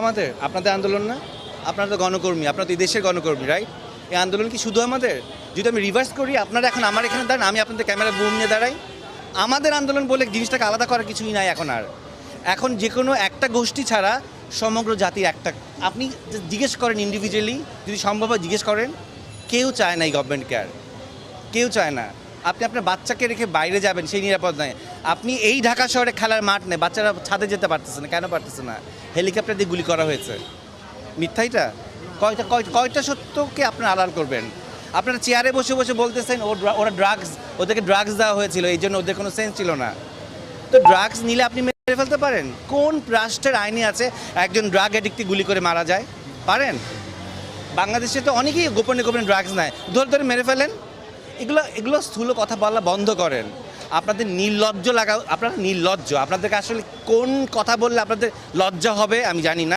আমাদের আপনাদের আন্দোলন না? আপনারা তো গণকর্মী, আপনারা তো এই দেশের গণকর্মী, রাইট? এই আন্দোলন কি শুধু আমাদের? যদি আমি রিভার্স করি, আপনারা এখন আমার এখানে দাঁড়ান, আমি আপনাদের ক্যামেরা বুম নিয়ে দাঁড়াই। আমাদের আন্দোলন বলে জিনিসটাকে আলাদা করার কিছুই নাই এখন আর। এখন যে কোনো একটা গোষ্ঠী ছাড়া সমগ্র জাতির একটা, আপনি জিজ্ঞেস করেন ইন্ডিভিজুয়ালি, যদি সম্ভব হয় জিজ্ঞেস করেন, কেউ চায় না এই গভর্নমেন্ট কেয়ার, কেউ চায় না। আপনি আপনার বাচ্চাকে রেখে বাইরে যাবেন, সেই নিরাপদ নয়। আপনি এই ঢাকা শহরে খেলার মাঠ নেই, বাচ্চারা ছাদে যেতে পারতেছে না, কেন পারতেছে না? হেলিকপ্টার দিয়ে গুলি করা হয়েছে। মিথ্যাইটা কয়টা সত্যকে আপনারা আড়াল করবেন? আপনারা চেয়ারে বসে বসে বলতেছেন ওরা ড্রাগস, ওদেরকে ড্রাগস দেওয়া হয়েছিল, এই জন্য ওদের কোনো সেন্স ছিল না। তো ড্রাগস নিলে আপনি মেরে ফেলতে পারেন? কোন রাষ্ট্রের আইনে আছে একজন ড্রাগ অ্যাডিক্টকে গুলি করে মারা যায়? পারেন? বাংলাদেশে তো অনেকেই গোপনে গোপনে ড্রাগস নেয়, ধরে ধরে মেরে ফেলেন। এগুলো স্থূল কথা বলা বন্ধ করেন। আপনাদের নির্লজ্জ লাগা, আপনারা নির্লজ্জ। আপনাদেরকে আসলে কোন কথা বললে আপনাদের লজ্জা হবে আমি জানি না।